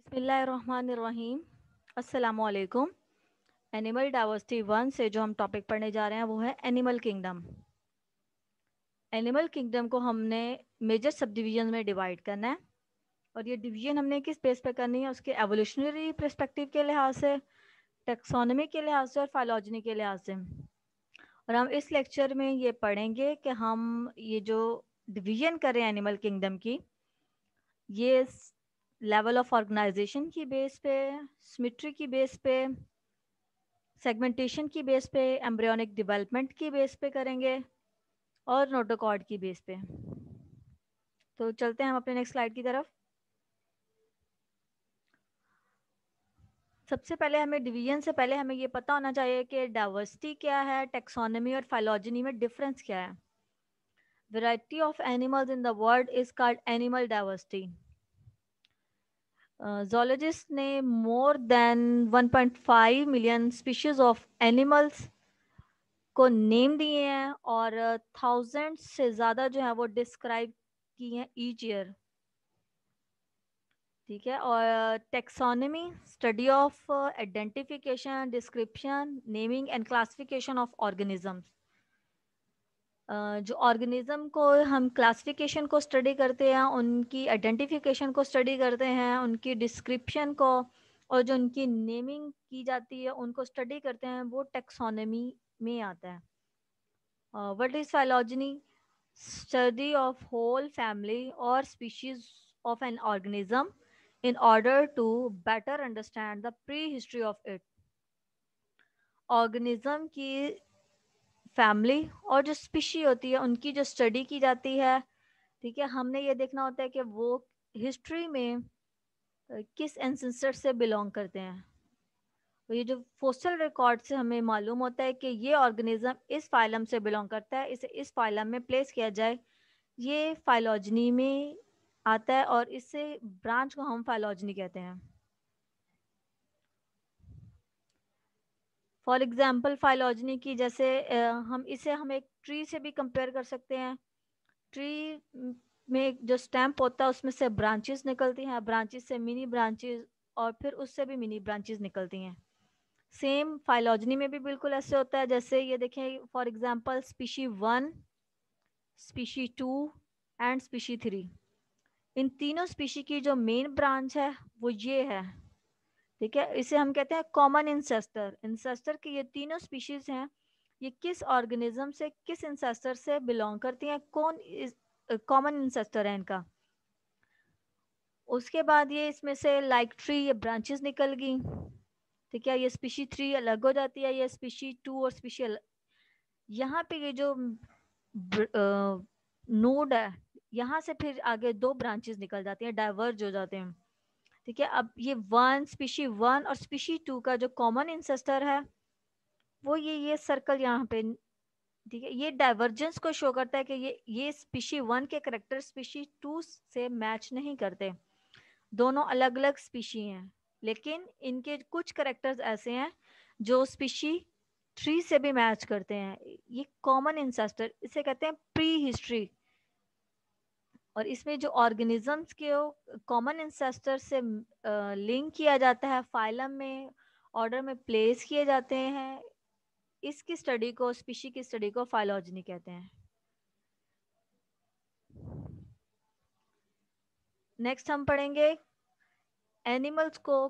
बिस्मिल्लाहिर्रहमानिर्रहीम। अस्सलामुअलैकुम। Animal diversity 1 से जो हम टॉपिक पढ़ने जा रहे हैं वो है एनिमल किंगडम। एनिमल किंगडम को हमने मेजर सब डिवीजन में डिवाइड करना है और ये डिवीजन हमने किस बेस पे करनी है, उसके एवोल्यूशनरी पर्सपेक्टिव के लिहाज से, टेक्सोनॉमी के लिहाज से और फाइलॉजनी के लिहाज से। और हम इस लेक्चर में ये पढ़ेंगे कि हम ये जो डिवीजन कर रहे हैं एनिमल किंगडम की, ये लेवल ऑफ ऑर्गेनाइजेशन की बेस पे, सिमेट्री की बेस पे, सेगमेंटेशन की बेस पे, एम्ब्रियोनिक डेवलपमेंट की बेस पे करेंगे और नोटोकॉर्ड की बेस पे। तो चलते हैं हम अपने नेक्स्ट स्लाइड की तरफ। सबसे पहले हमें डिवीजन से पहले हमें ये पता होना चाहिए कि डाइवर्सिटी क्या है, टेक्सोनॉमी और फाइलॉजनी में डिफरेंस क्या है। Variety of animals in the world is called animal diversity. zoologists ने more than 1.5 million species of animals को नेम दिए हैं और थाउजेंड से ज़्यादा जो है वो डिस्क्राइब की हैं ईच ईयर। ठीक है। और taxonomy study of identification, description, naming and classification of organisms. जो ऑर्गेनिज्म को हम क्लासिफिकेशन को स्टडी करते हैं, उनकी आइडेंटिफिकेशन को स्टडी करते हैं, उनकी डिस्क्रिप्शन को और जो उनकी नेमिंग की जाती है उनको स्टडी करते हैं, वो टेक्सोनॉमी में आता है। What is phylogeny? Study of whole family और species of an organism in order to better understand the prehistory of it। Organism की फैमिली और जो स्पीशी होती है उनकी जो स्टडी की जाती है। ठीक है। हमने ये देखना होता है कि वो हिस्ट्री में किस एंसेस्टर से बिलोंग करते हैं। तो ये जो फोसिल रिकॉर्ड से हमें मालूम होता है कि ये ऑर्गेनिज्म इस फाइलम से बिलोंग करता है, इसे इस फाइलम में प्लेस किया जाए, ये फाइलॉजनी में आता है और इससे ब्रांच को हम फाइलॉजनी कहते हैं। फॉर एग्जाम्पल फाइलॉजनी की जैसे हम एक ट्री से भी कंपेयर कर सकते हैं। ट्री में जो स्टैम्प होता है उसमें से ब्रांचेस निकलती हैं, ब्रांचेस से मिनी ब्रांचेस और फिर उससे भी मिनी ब्रांचेस निकलती हैं। सेम फाइलॉजनी में भी बिल्कुल ऐसे होता है। जैसे ये देखें, for example species 1, species 2 and species 3। इन तीनों स्पीशी की जो मेन ब्रांच है वो ये है। ठीक है। इसे हम कहते हैं कॉमन इंसेस्टर। इंसेस्टर की ये तीनों स्पीशीज हैं, ये किस ऑर्गेनिज्म से, किस इंसेस्टर से बिलोंग करती हैं, कौन कॉमन इंसेस्टर है इनका। उसके बाद ये इसमें से लाइक ट्री ये ब्रांचेस निकल गई। ठीक है। ये स्पीशी 3 अलग हो जाती है, ये स्पीशी 2 और स्पीशी यहाँ पे ये जो नोड है, यहाँ से फिर आगे 2 ब्रांचेस निकल जाती हैं, डाइवर्ज हो जाते हैं। ठीक है। अब ये स्पीशी 1 और स्पीशी 2 का जो कॉमन इंसेस्टर है वो ये सर्कल यहाँ पे। ठीक है। ये डाइवर्जेंस को शो करता है कि ये स्पीशी 1 के करेक्टर स्पीशी 2 से मैच नहीं करते। दोनों अलग अलग स्पीशी हैं, लेकिन इनके कुछ करेक्टर्स ऐसे हैं जो स्पीशी 3 से भी मैच करते हैं। ये कॉमन इंसेस्टर, इसे कहते हैं प्री हिस्ट्री। और इसमें जो ऑर्गेनिजम्स के कॉमन इंसेस्टर से लिंक किया जाता है, फाइलम में ऑर्डर में प्लेस किए जाते हैं, इसकी स्टडी को, स्पीशी की स्टडी को फाइलॉजनी कहते हैं। नेक्स्ट हम पढ़ेंगे एनिमल्स को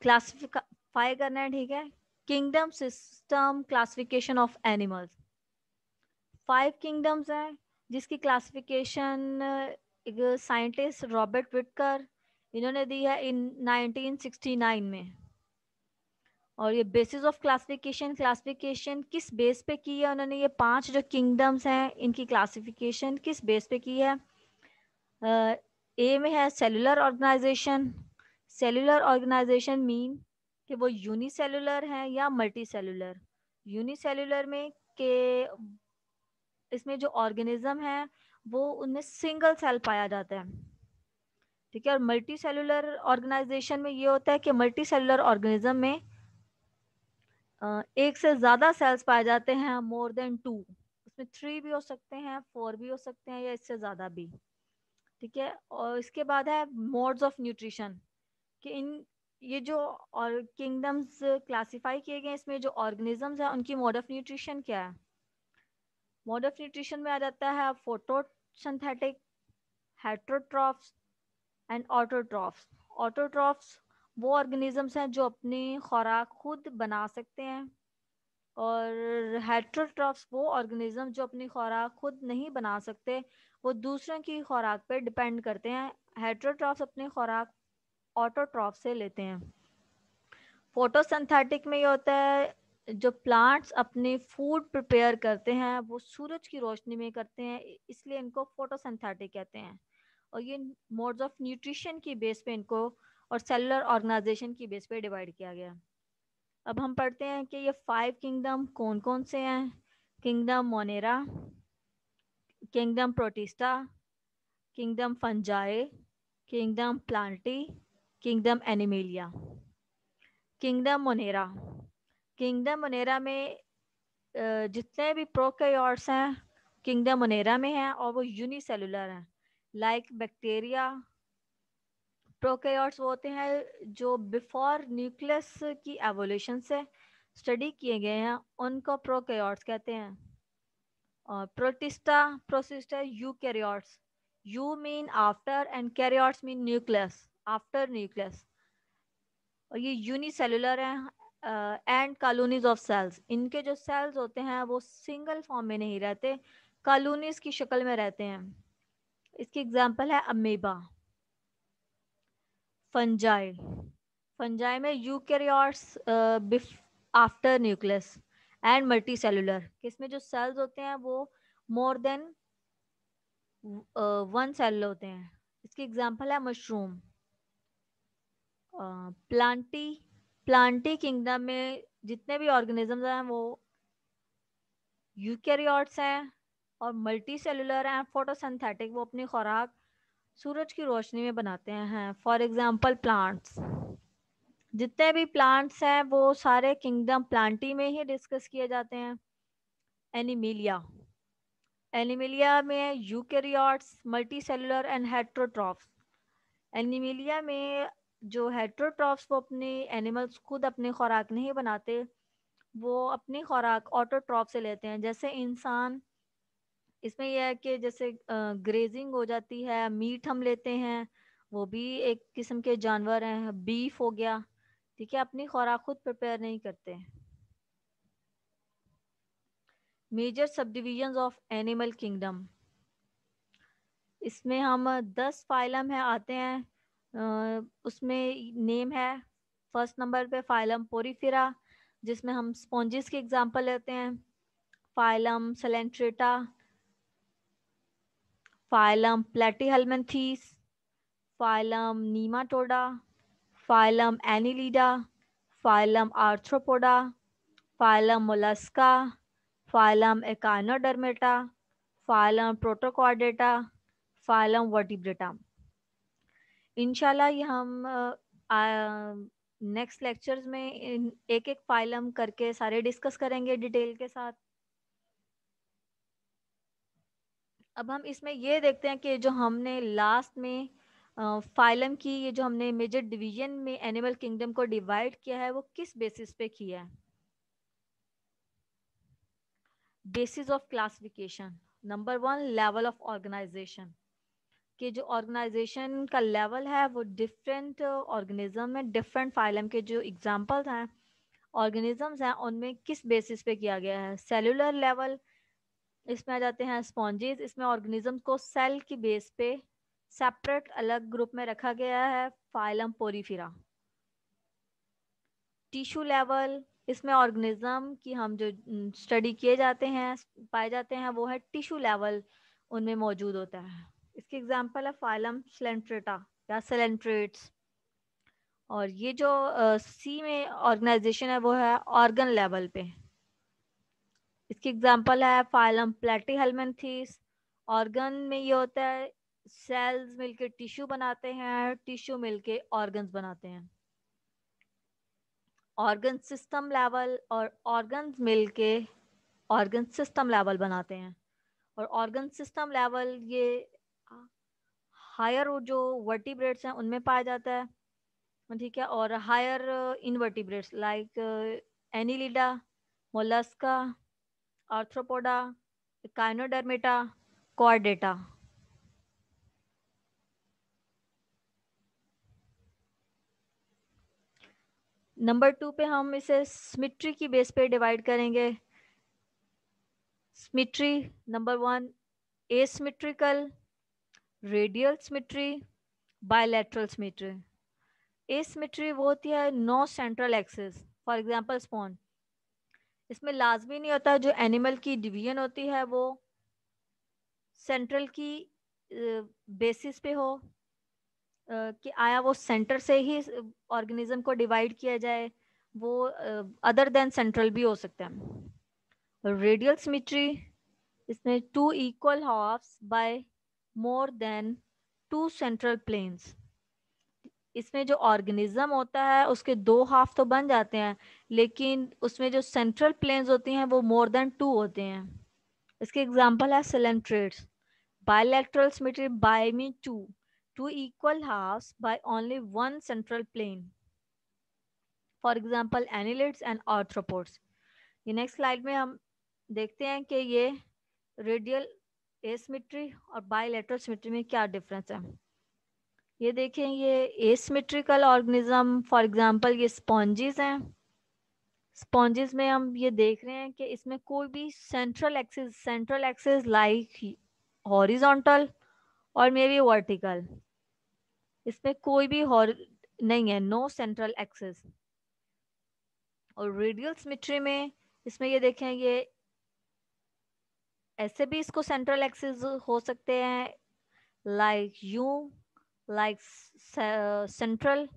क्लासिफाई करना है। ठीक है। Kingdom system classification of animals. 5 kingdoms हैं जिसकी क्लासिफिकेशन एक साइंटिस्ट रॉबर्ट विटकर इन्होंने दी है इन 1969 में। और ये बेसिस ऑफ क्लासिफिकेशन किस बेस पे की है उन्होंने, ये 5 जो किंगडम्स हैं इनकी क्लासिफिकेशन किस बेस पे की है। ए में है cellular organisation. Cellular organisation mean कि वो यूनिसेलुलर है या मल्टी सेलुलर। यूनिसेलुलर में के इसमें जो ऑर्गेनिज्म है वो उनमें सिंगल सेल पाया जाता है। ठीक है। और मल्टी सेलुलर ऑर्गेनाइजेशन में ये होता है कि मल्टी सेलुलर ऑर्गेनिज्म में एक से ज्यादा सेल्स पाए जाते हैं, मोर देन 2। उसमें 3 भी हो सकते हैं, 4 भी हो सकते हैं या इससे ज्यादा भी। ठीक है। और इसके बाद है मोड्स ऑफ न्यूट्रिशन, कि इन ये जो और किंगडम्स क्लासिफाई किए गए इसमें जो ऑर्गेनिजम्स है उनकी मोड ऑफ न्यूट्रिशन क्या है। मोड ऑफ न्यूट्रिशन में आ जाता है photosynthetic, heterotrophs and autotrophs. Autotrophs वो ऑर्गेनिजम्स हैं जो अपनी खुराक खुद बना सकते हैं, और हेटरोट्रॉफ्स वो ऑर्गेनिज्म जो अपनी खुराक खुद नहीं बना सकते, वो दूसरों की खुराक पे डिपेंड करते हैं। हेटरोट्रॉफ्स अपनी खुराक ऑटोट्रॉफ से लेते हैं। फोटोसिंथेटिक में ये होता है, जो प्लांट्स अपने फूड प्रिपेयर करते हैं वो सूरज की रोशनी में करते हैं, इसलिए इनको फोटोसिंथेटिक कहते हैं। और ये मोड्स ऑफ न्यूट्रिशन की बेस पे इनको और सेलुलर ऑर्गेनाइजेशन की बेस पे डिवाइड किया गया। अब हम पढ़ते हैं कि ये 5 किंगडम कौन कौन से हैं। Kingdom Monera, kingdom protista, kingdom fungi, kingdom Plantae, kingdom animalia. Kingdom Monera, kingdom Monera में जितने भी प्रोकैरियोट्स हैं किंगडम मोनेरा में हैं, और वो यूनिसेलुलर हैं। लाइक बैक्टीरिया, प्रोकैरियोट्स वो होते हैं जो बिफोर न्यूक्लियस की एवोल्यूशन से स्टडी किए गए हैं, उनको प्रोकैरियोट्स कहते हैं। और protista eukaryotes, you mean after and karyotes mean nucleus, after nucleus. और ये यूनिसेलुलर हैं एंड कॉलोनीज ऑफ सेल्स। इनके जो सेल्स होते हैं वो सिंगल फॉर्म में नहीं रहते, कॉलोनीज की शक्ल में रहते हैं। इसकी एग्जांपल है अमीबा। फंजाई, फंजाई में eukaryotes after nucleus and multi cellular, इसमें जो सेल्स होते हैं वो मोर देन 1 सेल होते हैं। इसकी एग्जांपल है मशरूम। प्लांटी, प्लांटी किंगडम में जितने भी ऑर्गेनिजम्स हैं वो यूकैरियोट्स हैं और मल्टी सेलुलर हैं, फोटोसिंथेटिक, वो अपनी खुराक सूरज की रोशनी में बनाते हैं। फॉर एग्जांपल प्लांट्स, जितने भी प्लांट्स हैं वो सारे किंगडम प्लांटी में ही डिस्कस किए जाते हैं। एनिमिलिया, एनिमिलिया में eukaryotes, multi cellular and heterotrophs. Animalia में जो हेट्रोट्रॉफ्स वो अपने एनिमल्स खुद अपनी खुराक नहीं बनाते, वो अपनी खुराक ऑटोट्रॉफ से लेते हैं। जैसे इंसान, इसमें यह है कि जैसे ग्रेजिंग हो जाती है, मीट हम लेते हैं, वो भी एक किस्म के जानवर हैं। बीफ हो गया, ठीक है, अपनी खुराक खुद प्रिपेयर नहीं करते। Major sub division of animal kingdom, इसमें हम 10 फाइलम है आते हैं। उसमें नेम है, फर्स्ट नंबर पे फाइलम पोरीफेरा, जिसमें हम स्पॉन्जिस की एग्जांपल लेते हैं। Phylum Coelenterata, phylum Platyhelminthes, phylum Nematoda, phylum Annelida, phylum Arthropoda, phylum Mollusca, phylum Echinodermata, phylum Protochordata, phylum Vertebrata. इंशाल्लाह ये हम नेक्स्ट लेक्चर्स में एक एक फाइलम करके सारे डिस्कस करेंगे डिटेल के साथ। अब हम इसमें ये देखते हैं कि जो हमने लास्ट में फाइलम की, ये जो हमने मेजर डिवीजन में एनिमल किंगडम को डिवाइड किया है वो किस बेसिस पे किया है। Basis of classification, number 1 level of organisation, कि जो ऑर्गेनाइजेशन का लेवल है वो डिफरेंट ऑर्गेनिज्म में डिफरेंट फाइलम के जो एग्जांपल्स हैं ऑर्गेनिजम्स हैं उनमें किस बेसिस पे किया गया है। सेलुलर लेवल, इसमें आ जाते हैं स्पॉन्जेस, इसमें ऑर्गेनिज्म को सेल की बेस पे सेपरेट अलग ग्रुप में रखा गया है, फाइलम पोरीफेरा। टिश्यू लेवल, इसमें ऑर्गेनिज्म की हम जो स्टडी किए जाते हैं पाए जाते हैं वो है टिश्यू लेवल, उनमें मौजूद होता है। इसकी एग्जांपल है फाइलम सेलेंट्रेटा या सेलेंट्रेट्स। और ये जो सी में ऑर्गेनाइजेशन है वो है ऑर्गन लेवल पे। इसकी एग्जांपल है फाइलम प्लेटीहेल्मिन्थीस। ऑर्गन में ये होता है सेल्स मिलके टिश्यू बनाते हैं, टिश्यू मिलके ऑर्गन्स बनाते हैं। ऑर्गन सिस्टम लेवल और ऑर्गन्स मिलके ऑर्गन सिस्टम लेवल बनाते हैं। और ऑर्गन सिस्टम लेवल ये हायर जो वर्टिब्रेट्स हैं उनमें पाया जाता है, ठीक है, और higher invertebrates like Annelida, Mollusca, Arthropoda, Echinodermata, Chordata. Number 2 पे हम इसे सिमेट्री की बेस पे डिवाइड करेंगे। Symmetry number 1, asymmetrical, radial symmetry, bilateral symmetry. Asymmetry वो होती है no central axis, for example sponge. इसमें लाजमी नहीं होता जो एनिमल की डिवीजन होती है वो सेंट्रल की बेसिस पे हो, कि आया वो सेंटर से ही ऑर्गेनिज्म को डिवाइड किया जाए, वो अदर देन सेंट्रल भी हो सकता है। रेडियल सिमेट्री, इसमें two equal halves by more than two central planes. इसमें जो ऑर्गेनिज्म होता है उसके दो हाफ तो बन जाते हैं, लेकिन उसमें जो सेंट्रल प्लेन्स होती हैं वो मोर देन टू होते हैं। इसके एग्जांपल है coelenterates. Bilateral symmetry by mean two equal halves by only one central plane. For example, annelids and arthropods. ये नेक्स्ट स्लाइड में हम देखते हैं कि ये रेडियल एसिमेट्री और बायलैटरल सिमेट्री में क्या डिफरेंस है। ये देखें, ये एसिमेट्रिकल ऑर्गेनिज्म, फॉर एग्जांपल ये स्पॉन्जेस हैं। स्पॉन्जेस में हम ये देख रहे हैं कि इसमें कोई भी सेंट्रल एक्सिस लाइक हॉरिजॉन्टल और मे बी वर्टिकल, इसमें कोई भी नहीं है, नो सेंट्रल एक्सिस। और रेडियल सिमेट्री में इसमें ये देखें, ये ऐसे भी इसको सेंट्रल एक्सिस हो सकते हैं, लाइक यू, लाइक सेंट्रल,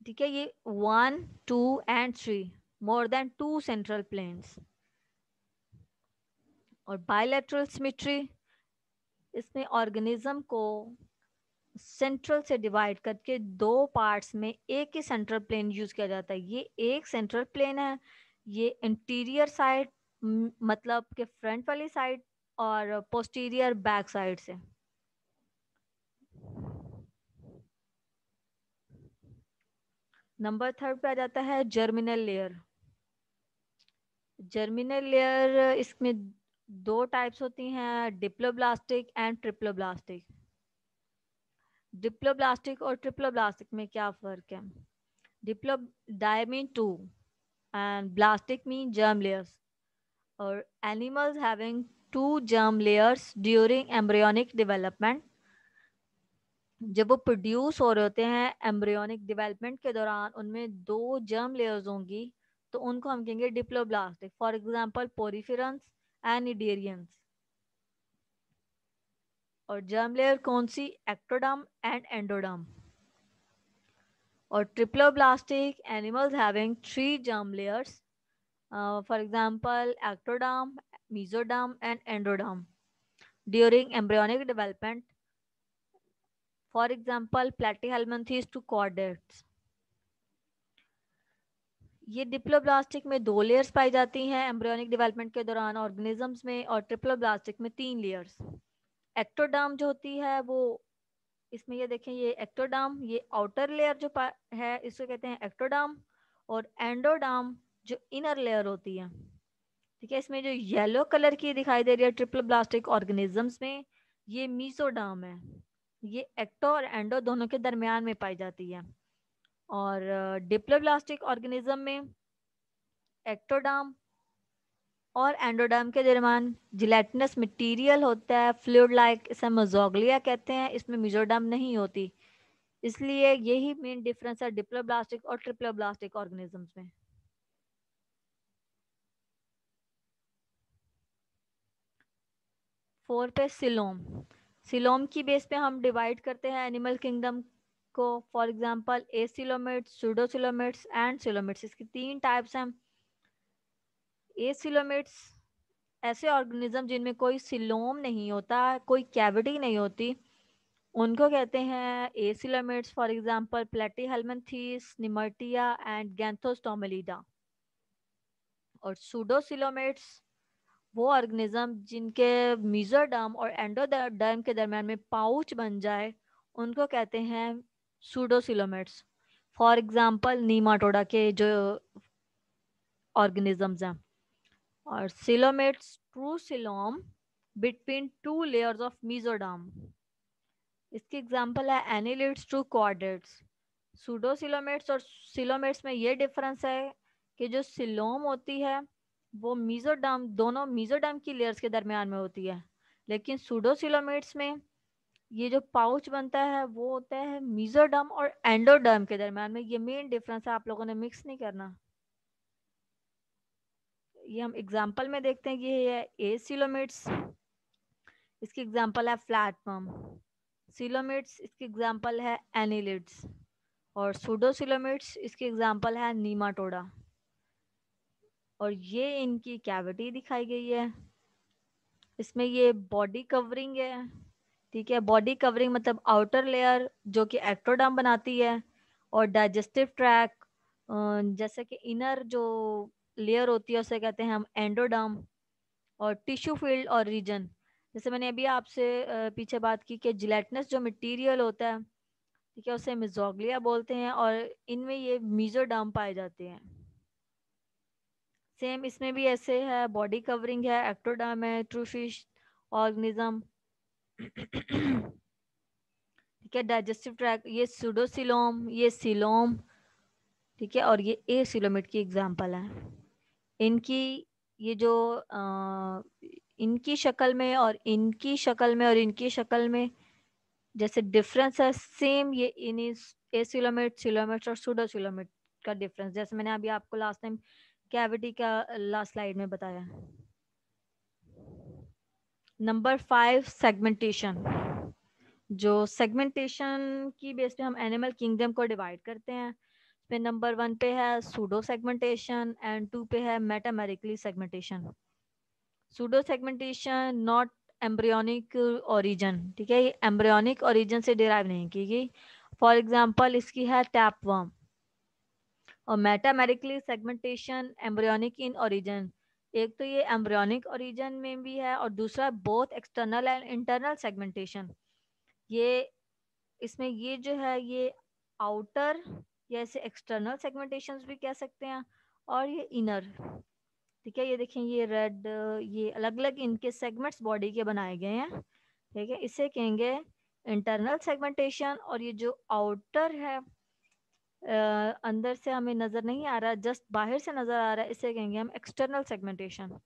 ठीक है, ये 1, 2 and 3, more than 2 central planes. और बायलैटरल सिमेट्री, इसमें ऑर्गेनिज्म को सेंट्रल से डिवाइड करके दो पार्ट्स में एक ही सेंट्रल प्लेन यूज किया जाता है। ये एक सेंट्रल प्लेन है, ये इंटीरियर साइड मतलब के फ्रंट वाली साइड और पोस्टीरियर बैक साइड से। नंबर 3 पे आ जाता है जर्मिनल लेयर। जर्मिनल लेयर, इसमें दो टाइप्स होती हैं, डिप्लोब्लास्टिक एंड ट्रिप्लोब्लास्टिक। डिप्लोब्लास्टिक और ट्रिप्लोब्लास्टिक में क्या फर्क है? Diplo di mean two and blastic mean germ layers, or animals having two germ layers during embryonic development। जब वो प्रोड्यूस हो रहे होते हैं एम्ब्रियोनिक डेवलपमेंट के दौरान, उनमें दो जर्म लेयर्स होंगी, तो उनको हम कहेंगे diploblastic. For example poriferans and cnidarians. और जर्म लेयर कौन सी? Ectoderm and endoderm. और triploblastic animals having 3 germ layers, for example ectoderm, mesoderm and endoderm during embryonic development, for example platyhelminthes to chordates। ये डिप्लोब्लास्टिक में 2 layers पाई जाती हैं embryonic development के दौरान ऑर्गेनिजम्स में, और ट्रिप्लोब्लास्टिक में 3 लेयर्स। एक्टोडर्म जो होती है वो, इसमें ये देखें, ये एक्टोडर्म, ये आउटर लेयर जो है इसको कहते हैं एक्टोडर्म, और एंडोडर्म जो इनर लेयर होती है, ठीक है। इसमें जो येलो कलर की दिखाई दे रही है ट्रिप्लोब्लास्टिक ऑर्गेनिजम्स में, ये मीसोडर्म है। ये एक्टो और एंडो दोनों के दरमियान में पाई जाती है। और डिप्लोब्लास्टिक ऑर्गेनिज्म में एक्टोडर्म और एंडोडर्म के दरमियान जिलेटिनस मटेरियल होता है, फ्लूइड लाइक, इसे मजोग्लिया कहते हैं। इसमें मीजोडर्म नहीं होती, इसलिए यही मेन डिफरेंस है डिप्लोब्लास्टिक और ट्रिप्लोब्लास्टिक ऑर्गेनिजम्स में। 4 पे सिलोम। सिलोम की बेस पे हम डिवाइड करते हैं एनिमल किंगडम को। For example acoelomates, pseudocoelomates and coelomates. इसकी 3 टाइप्स हैं। एसिलोमेट्स ऐसे ऑर्गेनिज्म जिनमें कोई सिलोम नहीं होता, कोई कैविटी नहीं होती, उनको कहते हैं acoelomates. For example Platyhelminthes, Nemertea and Gnathostomulida. और सूडोसिलोमेट्स वो ऑर्गेनिज्म जिनके मीजोडर्म और एंडोडर्म के दरम्यान में पाउच बन जाए उनको कहते हैं सूडोसिलोमेट्स। फॉर एग्जांपल नीमाटोडा के जो ऑर्गेनिजम्स हैं। और coelomates true coelom between two layers of mesoderm. इसकी एग्जांपल है एनिलिड्स टू क्वाड्रेट्स। सूडोसिलोमेट्स और सिलोमेट्स में ये डिफरेंस है कि जो सिलोम होती है वो मीजोडर्म, दोनों मीजोडर्म की लेयर्स के दरमियान में होती है, लेकिन सूडोसिलोमेट्स में ये जो पाउच बनता है वो होता है मीजोडर्म और एंडोडर्म के दरमियान में। ये मेन डिफरेंस है, आप लोगों ने मिक्स नहीं करना। ये हम एग्जांपल में देखते हैं कि ये है ए सिलोमेट्स, इसकी एग्जांपल है फ्लैटवर्म। सिलोमेट्स इसकी एग्जांपल है एनिलिड्स। और सूडोसिलोमेट्स इसकी एग्जांपल है नीमाटोडा। और ये इनकी कैविटी दिखाई गई है। इसमें ये बॉडी कवरिंग है, ठीक है। बॉडी कवरिंग मतलब आउटर लेयर जो कि एक्टोडर्म बनाती है, और डाइजेस्टिव ट्रैक जैसे कि इनर जो लेयर होती है उसे कहते हैं हम एंडोडर्म। और टिश्यू फील्ड और रीजन, जैसे मैंने अभी आपसे पीछे बात की कि जिलेटिनस जो मटेरियल होता है, ठीक है, उसे मिजोग्लिया बोलते हैं, और इनमें ये मीजोडर्म पाए जाते हैं। सेम इसमें भी ऐसे है, बॉडी कवरिंग है, एक्टोडर्म है, ट्रू फिश ऑर्गेनिज्म, ठीक है। डाइजेस्टिव ट्रैक, ये सूडोसिलोम, ये सिलोम, ठीक है। और ये ए सिलोमेट की एग्जांपल है। इनकी ये जो इनकी शक्ल में और इनकी शक्ल में और इनकी शक्ल में जैसे डिफरेंस है, सेम ये इन ए सिलोमेट, सिलोमेट और सूडोसिलोमेट का डिफरेंस, जैसे मैंने अभी आपको लास्ट टाइम कैविटी का लास्ट स्लाइड में बताया। Number 5 segmentation. जो सेगमेंटेशन की बेस पे हम एनिमल किंगडम को डिवाइड करते हैं, पे नंबर 1 पे है सूडो सेगमेंटेशन एंड 2 पे है metamerically segmentation. Pseudo segmentation not embryonic origin, ठीक है, ये एम्ब्रियोनिक ओरिजिन से डिराइव नहीं की गई। फॉर एग्जांपल इसकी है टैपवर्म। और metamerically segmentation embryonic in origin, एक तो ये एम्ब्रियोनिक ओरिजिन में भी है और दूसरा both external and internal segmentation. ये इसमें ये जो है ये आउटर या इसे एक्सटर्नल सेगमेंटेशंस भी कह सकते हैं, और ये इनर, ठीक है। ये देखें ये रेड, ये अलग अलग इनके सेगमेंट्स बॉडी के बनाए गए हैं, ठीक है, इसे कहेंगे इंटरनल सेगमेंटेशन। और ये जो आउटर है अंदर से हमें नजर नहीं आ रहा, जस्ट बाहर से नजर आ रहा है, इसे कहेंगे हम external segmentation.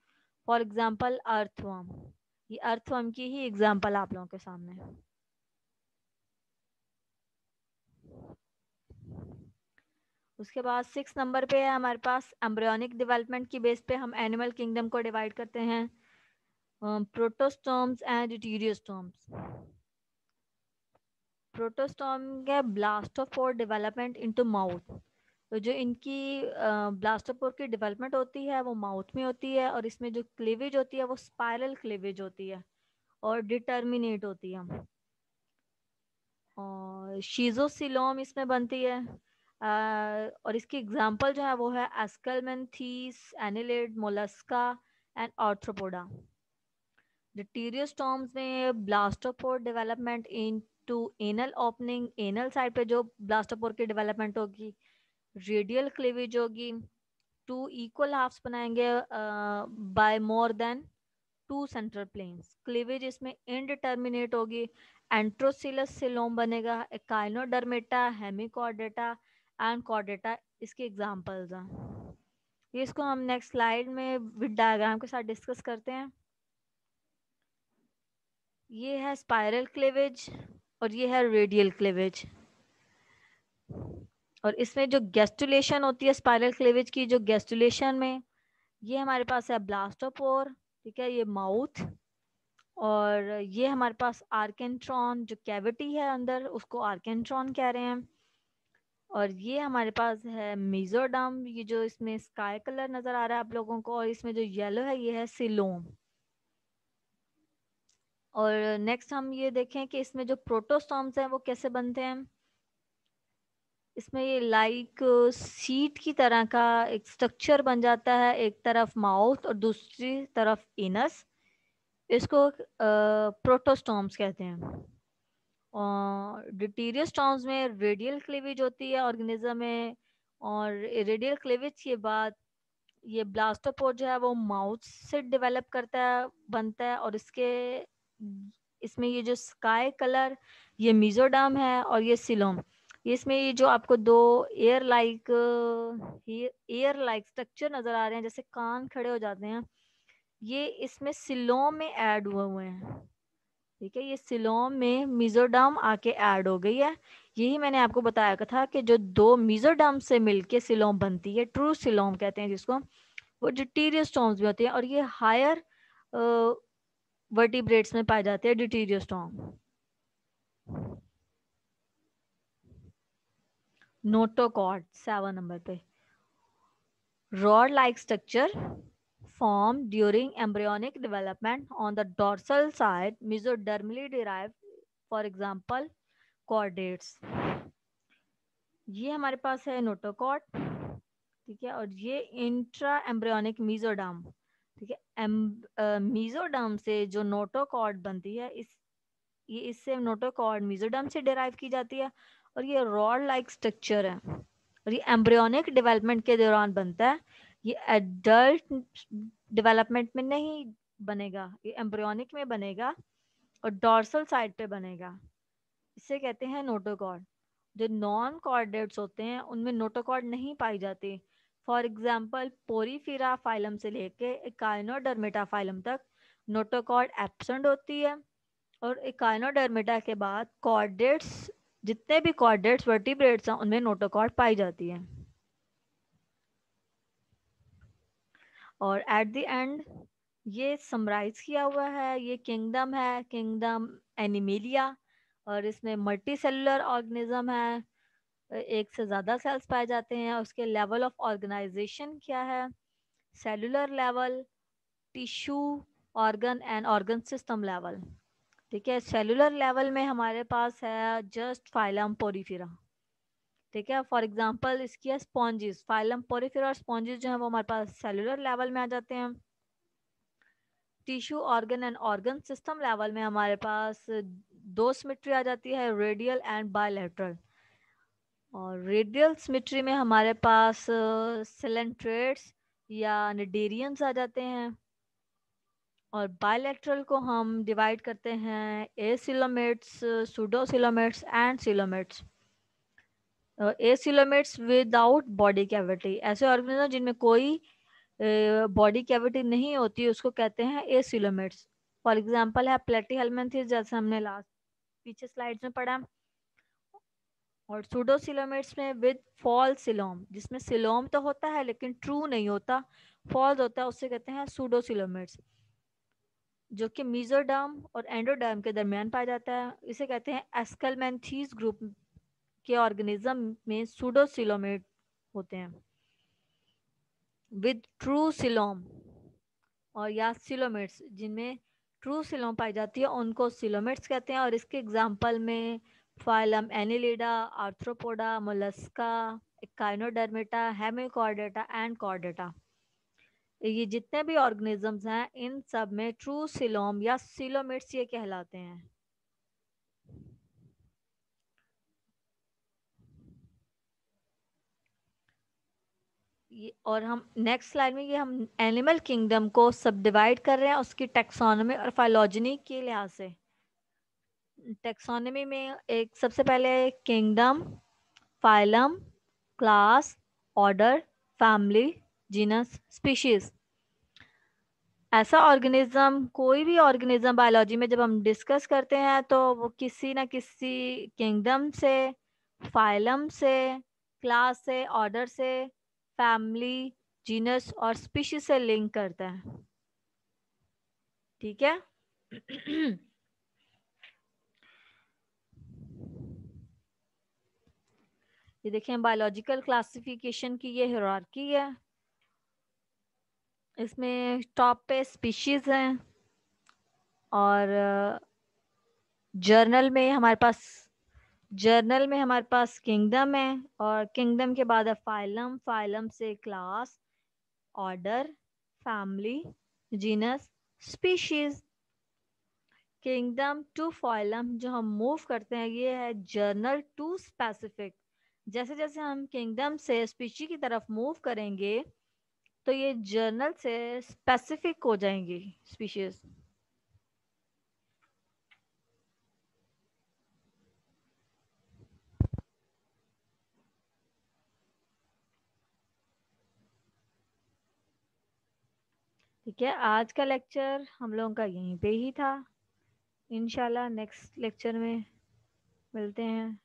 For example earthworm, ये अर्थवर्म की ही एग्जांपल आप लोगों के सामने है। उसके बाद 6 नंबर पे है हमारे पास एम्ब्रियोनिक डेवलपमेंट की बेस पे हम एनिमल किंगडम को डिवाइड करते हैं प्रोटोस्टोम्स एंड ड्यूटेरियोस्टोम्स। प्रोटोस्टोम के ब्लास्टोपोर डेवलपमेंट इनटू माउथ। तो जो इनकी ब्लास्टोपोर की डेवलपमेंट होती है वो माउथ में होती है, और इसमें जो क्लीवेज होती है वो स्पाइरल क्लीवेज होती है और डिटर्मिनेट होती है। और शीजोसिलोम इसमें बनती है। और इसकी एग्जांपल जो है वो है Aschelminthes, annelid, Mollusca and Arthropoda. Deuterostomes में blastopore development into anal opening, anal side पे जो ब्लास्टोपोर की डेवलपमेंट होगी, रेडियल क्लीवेज होगी, टू इक्वल हाफ्स बनाएंगे by more than 2 central planes. Cleavage इसमें इनडिटर्मिनेट होगी। एंट्रोसिलस सिलोम बनेगा, एकाइनोडर्मेटा, हेमिकॉर्डेटा एंड कॉर्डेटा इसके एग्जांपल्स हैं। ये इसको हम नेक्स्ट स्लाइड में विद डायग्राम के साथ डिस्कस करते हैं। ये है स्पाइरल क्लीवेज और ये है रेडियल क्लीवेज। और इसमें जो गेस्टुलेशन होती है स्पाइरल क्लीवेज की, जो गेस्टुलेशन में ये हमारे पास है ब्लास्टोपोर, ठीक है, ये माउथ। और ये हमारे पास आर्केंट्रॉन, जो कैविटी है अंदर उसको आर्केंट्रॉन कह रहे हैं। और ये हमारे पास है मेसोडर्म, ये जो इसमें स्काई कलर नजर आ रहा है आप लोगों को, और इसमें जो येलो है ये है सिलोम। और नेक्स्ट हम ये देखें कि इसमें जो प्रोटोस्टॉम्स हैं वो कैसे बनते हैं। इसमें ये लाइक सीट की तरह का एक स्ट्रक्चर बन जाता है, एक तरफ माउथ और दूसरी तरफ इनस। इसको प्रोटोस्टॉम्स कहते हैं। और डिटीरियोस्टॉम्स में रेडियल क्लीवेज होती है ऑर्गेनिज्म में, और रेडियल क्लीवेज के बाद ये ब्लास्टोपोड जो है वो माउथ से डेवलप करता है, बनता है। और इसमें ये जो स्काई कलर, ये मीजोडाम है, और ये सिलोम। ये इसमें ये जो आपको दो एयर लाइक स्ट्रक्चर नजर आ रहे हैं, जैसे कान खड़े हो जाते हैं, ये इसमें सिलोम में ऐड हुए हैं। ठीक है, ये सिलोम में मीजोडाम आके ऐड हो गई है। यही मैंने आपको बताया था कि जो दो मीजोडाम से मिलके सिलोम बनती है, ट्रू सिलोम कहते हैं जिसको, वो डिटीरियोस्टॉम्स भी होती है। और ये हायर वर्टिब्रेट्स में पाए जाते हैं डिटीरियोस्टॉम। नोटोकॉर्ड 7 नंबर पे, rod like structure formed during embryonic development on the dorsal side, mesodermally derived, for example chordates। ये हमारे पास है नोटोकॉर्ड, ठीक है, और ये इंट्रा एम्ब्रियोनिक मीजोडर्म। ठीक है, मीजोडर्म से जो नोटोकॉर्ड बनती है, ये इससे नोटोकॉर्ड मीजोडर्म से डिराइव की जाती है। और ये रॉड लाइक स्ट्रक्चर है, और ये एम्ब्रियोनिक डेवलपमेंट के दौरान बनता है। ये एडल्ट डेवलपमेंट में नहीं बनेगा, ये एम्ब्रियोनिक में बनेगा और डॉर्सल साइड पे बनेगा। इसे कहते हैं नोटोकॉर्ड। जो नॉन कॉर्डेट्स होते हैं उनमें नोटोकॉर्ड नहीं पाई जाती। फॉर एग्जाम्पल पोरीफिरा फाइलम से लेके एकाइनोडर्मेटा फाइलम तक नोटोकॉर्ड एब्सेंट होती है। और एकाइनोडर्मेटा के बाद कॉर्डेट्स, जितने भी कॉर्डेट्स वर्टिब्रेट्स हैं उनमें नोटोकॉर्ड पाई जाती है। और एट द एंड ये समराइज किया हुआ है, ये किंगडम है, किंगडम एनिमेलिया। और इसमें मल्टी सेलुलर ऑर्गेनिज्म है, एक से ज़्यादा सेल्स पाए जाते हैं। उसके लेवल ऑफ ऑर्गेनाइजेशन क्या है? Cellular level, tissue, organ and organ system level. ठीक है, सेलुलर लेवल में हमारे पास है जस्ट फाइलम पोरीफेरा। ठीक है, फॉर एग्जांपल इसकी है स्पॉन्जिस, फाइलम पोरीफेरा और स्पॉन्जिस जो है वो हमारे पास सेलुलर लेवल में आ जाते हैं। Tissue, organ and organ system level में हमारे पास दो सिमेट्री आ जाती है, रेडियल एंड बायलैटरल। और रेडियल सिमेट्री में हमारे पास सिलेंट्रेट्स या निडेरियंस आ जाते हैं। और बायलैटरल को हम डिवाइड करते हैं acoelomates, pseudocoelomates and coelomates. Acoelomates without body cavity, ऐसे ऑर्गेनिज्म जिनमें कोई बॉडी कैविटी नहीं होती उसको कहते हैं एसिलोमेट्स। फॉर एग्जांपल है प्लेटीहेल्मिन्थेस, जैसे हमने लास्ट पीछे स्लाइड्स में पढ़ा। और सूडोसिलोमेट्स में विद फॉल सिलोम, जिसमें सिलोम तो होता है लेकिन ट्रू नहीं होता, फॉल्स होता है, उससे कहते हैं सूडोसिलोमेट्स। जो कि मीजोडर्म और एंडोडर्म के दरमियान पाया जाता है, इसे कहते हैं एस्केलमेंथीज ग्रुप के ऑर्गेनिज्म में सूडोसिलोमेट होते हैं विद ट्रू सिलोम। और या सिलोमेट्स, जिनमें ट्रू सिलोम पाई जाती है उनको सिलोमेट्स कहते हैं। और इसके एग्जाम्पल में phylum Annelida, arthropoda, Mollusca, echinodermata, Hemichordata and Chordata. ये जितने भी ऑर्गेनिजम्स हैं इन सब में ट्रू सिलोम या सिलोमेट्स ये कहलाते हैं। और हम नेक्स्ट स्लाइड में ये हम एनिमल किंगडम को सब डिवाइड कर रहे हैं उसकी टेक्सोनॉमी और फाइलोजेनी के लिहाज से। टेक्सोनॉमी में एक सबसे पहले kingdom, phylum, class, order, family, genus, species. ऐसा ऑर्गेनिज्म, कोई भी ऑर्गेनिज्म बायोलॉजी में जब हम डिस्कस करते हैं तो वो किसी ना किसी किंगडम से, फाइलम से, क्लास से, ऑर्डर से, फैमिली, जीनस और स्पीशीज से लिंक करता है। ठीक है। ये देखें बायोलॉजिकल क्लासिफिकेशन की ये हायरार्की है। इसमें टॉप पे स्पीशीज हैं, और जर्नल में हमारे पास जर्नल में हमारे पास किंगडम है, और किंगडम के बाद है फाइलम, फाइलम से class, order, family, genus, species. Kingdom to phylum जो हम मूव करते हैं ये है जर्नल टू स्पेसिफिक। जैसे जैसे हम किंगडम से स्पीशी की तरफ मूव करेंगे तो ये जर्नल से स्पेसिफिक हो जाएंगी स्पीशीज। ठीक है, आज का लेक्चर हम लोगों का यहीं पे ही था। इंशाल्लाह नेक्स्ट लेक्चर में मिलते हैं।